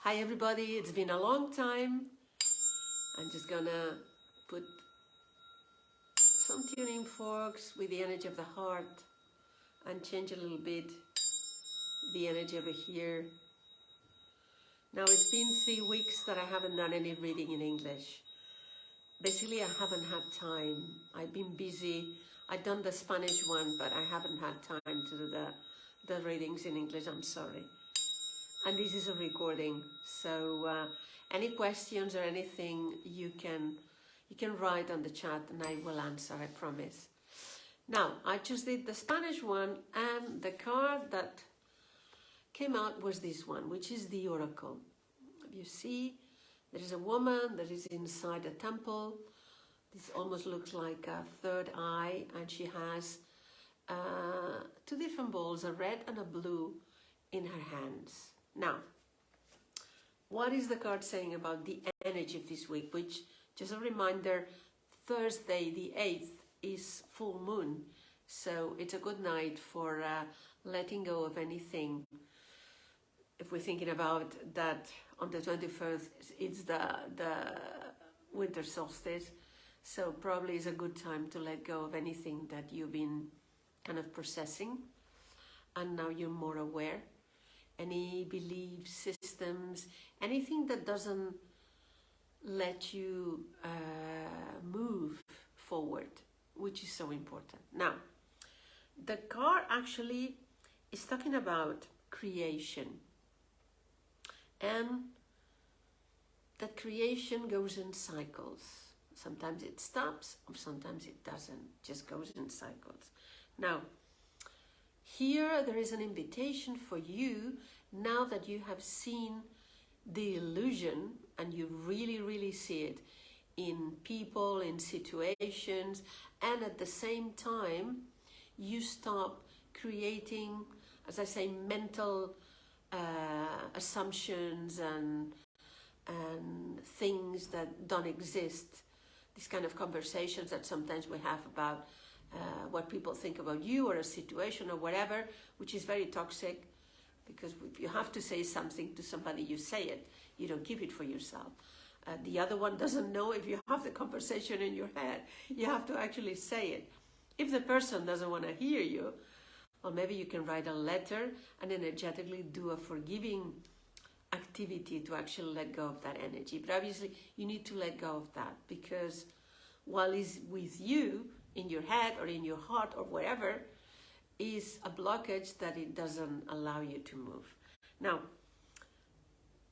Hi everybody, it's been a long time. I'm just gonna put some tuning forks with the energy of the heart and change a little bit the energy over here. Now it's been 3 weeks that I haven't done any reading in English. Basically, I haven't had time. I've been busy. I've done the Spanish one, but I haven't had time to do the readings in English. I'm sorry. And this is a recording, so any questions or anything you can write on the chat and I will answer, I promise. Now, I just did the Spanish one, and the card that came out was this one, which is the Oracle. You see, there is a woman that is inside a temple. This almost looks like a third eye, and she has two different balls, a red and a blue, in her hands. Now, what is the card saying about the energy of this week? Which, just a reminder, Thursday the 8th is full moon. So it's a good night for letting go of anything. If we're thinking about that on the 21st, it's the winter solstice. So probably is a good time to let go of anything that you've been kind of processing. And now you're more aware. Any belief systems, anything that doesn't let you move forward, which is so important. Now, the card actually is talking about creation, and that creation goes in cycles. Sometimes it stops, or sometimes it doesn't, just goes in cycles. Now, here there is an invitation for you, now that you have seen the illusion and you really see it in people, in situations, and at the same time you stop creating, as I say, mental assumptions and things that don't exist. These kind of conversations that sometimes we have about what people think about you or a situation or whatever, which is very toxic, because if you have to say something to somebody, you say it. You don't keep it for yourself. The other one doesn't know if you have the conversation in your head. You have to actually say it. If the person doesn't want to hear you, well, maybe you can write a letter and energetically do a forgiving activity to actually let go of that energy. But obviously, you need to let go of that, because while it's with you, in your head or in your heart or wherever, is a blockage that it doesn't allow you to move. Now,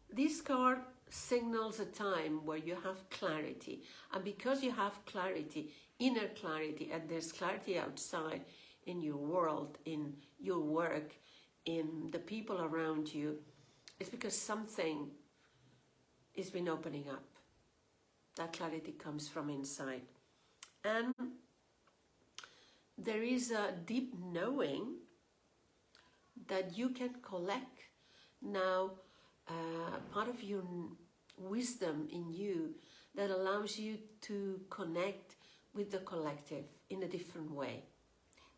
this card signals a time where you have clarity. And because you have clarity, inner clarity, and there's clarity outside in your world, in your work, in the people around you, it's because something has been opening up. That clarity comes from inside. And there is a deep knowing that you can collect now part of your wisdom in you that allows you to connect with the collective in a different way.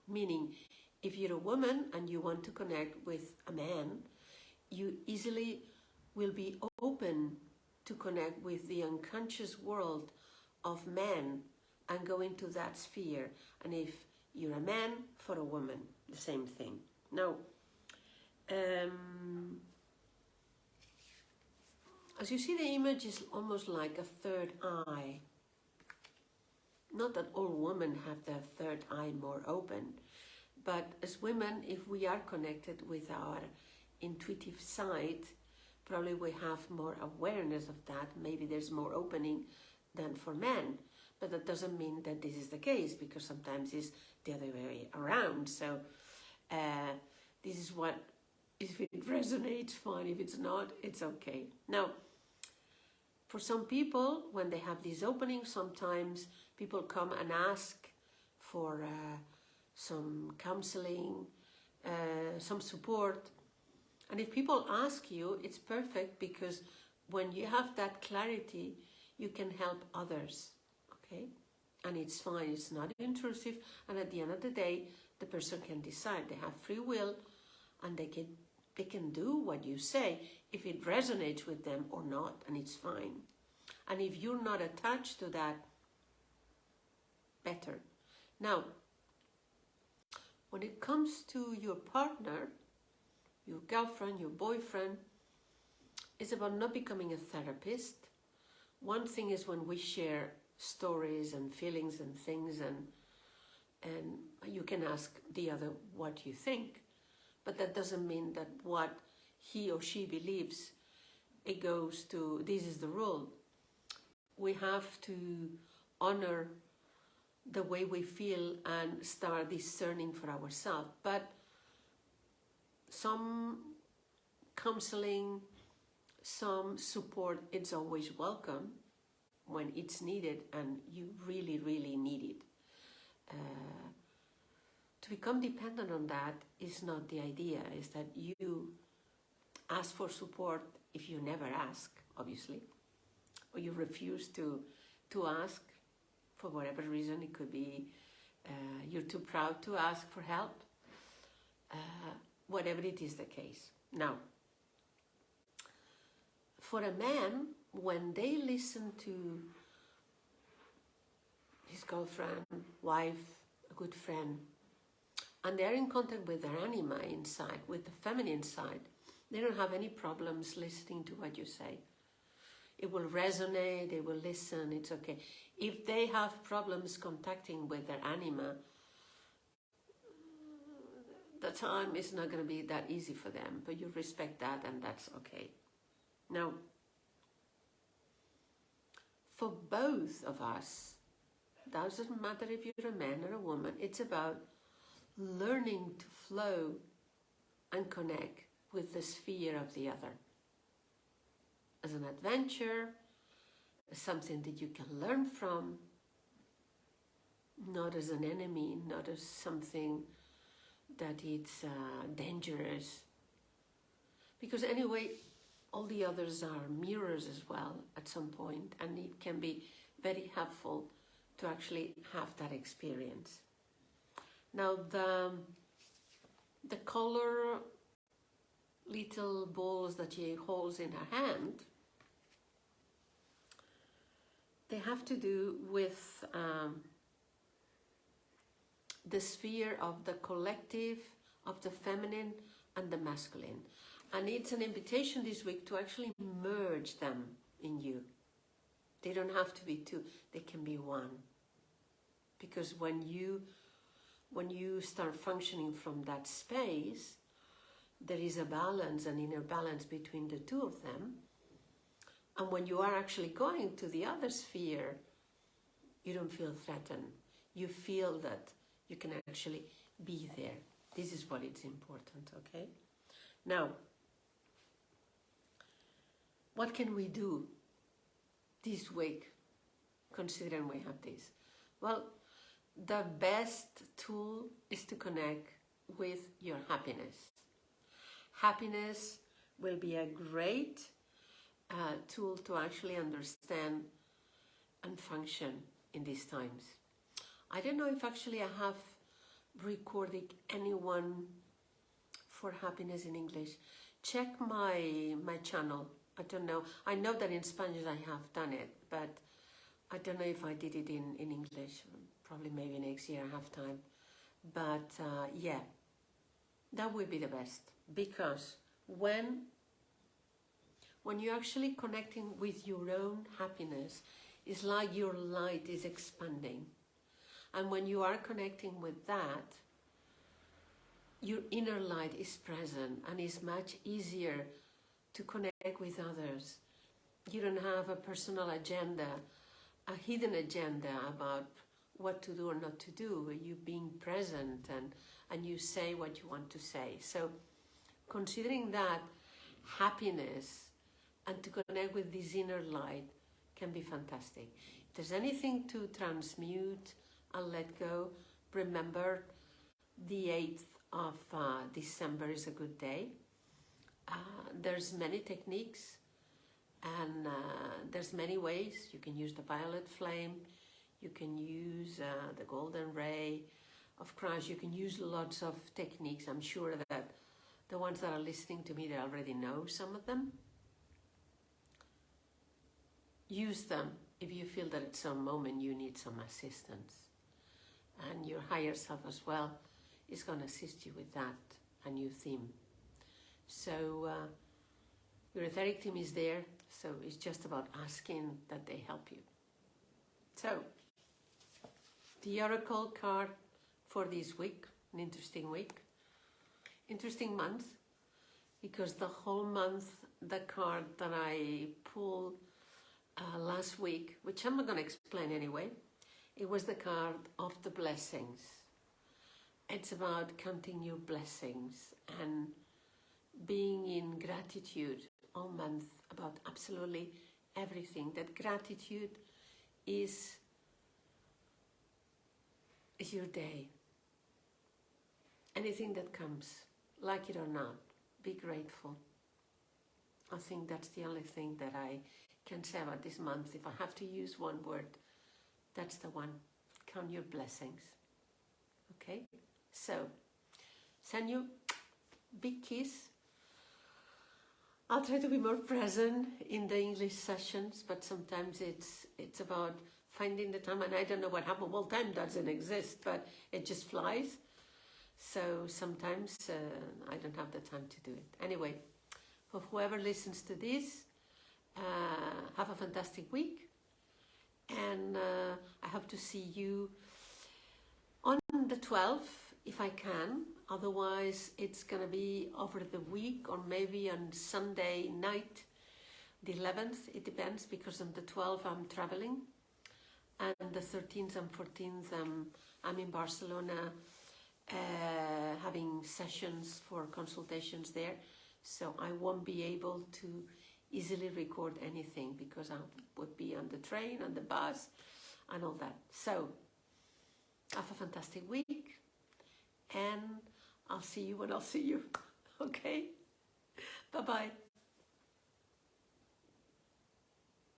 Meaning, if you're a woman and you want to connect with a man, you easily will be open to connect with the unconscious world of men and go into that sphere. And if you're a man, for a woman, the same thing. Now, as you see, the image is almost like a third eye. Not that all women have their third eye more open, but as women, if we are connected with our intuitive side, probably we have more awareness of that. Maybe there's more opening than for men. But that doesn't mean that this is the case, because sometimes it's the other way around. So this is what, if it resonates, fine. If it's not, it's okay. Now, for some people, when they have these openings, sometimes people come and ask for some counseling, some support. And if people ask you, it's perfect, because when you have that clarity, you can help others. Okay? And it's fine, it's not intrusive, and at the end of the day, the person can decide. They have free will, and they can do what you say if it resonates with them or not, and it's fine. And if you're not attached to that, better. Now, when it comes to your partner, your girlfriend, your boyfriend, it's about not becoming a therapist. One thing is when we share stories and feelings and things, and you can ask the other what you think, but that doesn't mean that what he or she believes, it goes to, this is the rule. We have to honor the way we feel and start discerning for ourselves. But some counseling, some support, it's always welcome when it's needed and you really, really need it. To become dependent on that is not the idea. Is that you ask for support if you never ask, obviously, or you refuse to ask for whatever reason. It could be you're too proud to ask for help, whatever it is the case. Now, for a man, when they listen to his girlfriend, wife, a good friend, and they're in contact with their anima inside, with the feminine side, they don't have any problems listening to what you say. It will resonate, they will listen, it's okay. If they have problems contacting with their anima, the time is not going to be that easy for them, but you respect that and that's okay. Now, for both of us, doesn't matter if you're a man or a woman, it's about learning to flow and connect with the sphere of the other. As an adventure, as something that you can learn from, not as an enemy, not as something that it's dangerous. Because anyway, all the others are mirrors as well at some point, and it can be very helpful to actually have that experience. Now, the color little balls that she holds in her hand, they have to do with the sphere of the collective, of the feminine and the masculine. And it's an invitation this week to actually merge them in you. They don't have to be two, they can be one. Because when you start functioning from that space, there is a balance, an inner balance between the two of them. And when you are actually going to the other sphere, you don't feel threatened. You feel that you can actually be there. This is what is important, okay? Now, what can we do this week, considering we have this? Well, the best tool is to connect with your happiness. Happiness will be a great tool to actually understand and function in these times. I don't know if actually I have recorded anyone for happiness in English. Check my channel. I don't know. I know that in Spanish I have done it, but I don't know if I did it in English. Probably maybe next year I have time. But yeah, that would be the best. Because when you're actually connecting with your own happiness, it's like your light is expanding. And when you are connecting with that, your inner light is present and it's much easier to connect with others. You don't have a personal agenda, a hidden agenda about what to do or not to do. You being present and you say what you want to say. So considering that happiness and to connect with this inner light can be fantastic. If there's anything to transmute and let go, remember the 8th of December is a good day. There's many techniques and there's many ways. You can use the violet flame, you can use the golden ray of Christ, you can use lots of techniques. I'm sure that the ones that are listening to me, they already know some of them. Use them if you feel that at some moment you need some assistance. And your higher self as well is going to assist you with that, a new theme. So your etheric team is there, so it's just about asking that they help you. So, the oracle card for this week, an interesting week, interesting month, because the whole month, the card that I pulled last week, which I'm not going to explain anyway, it was the card of the blessings. It's about counting your blessings and being in gratitude all month about absolutely everything. That gratitude is your day. Anything that comes, like it or not, be grateful. I think that's the only thing that I can say about this month. If I have to use one word, that's the one. Count your blessings. Okay? So, send you a big kiss. I'll try to be more present in the English sessions, but sometimes it's about finding the time, and I don't know what happened. Well, time doesn't exist, but it just flies. So sometimes I don't have the time to do it. Anyway, for whoever listens to this, have a fantastic week. And I hope to see you on the 12th, if I can. Otherwise, it's going to be over the week, or maybe on Sunday night, the 11th. It depends, because on the 12th I'm traveling. And the 13th and 14th I'm in Barcelona having sessions for consultations there. So I won't be able to easily record anything, because I would be on the train, on the bus, and all that. So have a fantastic week, and I'll see you when I'll see you. Okay? Bye-bye.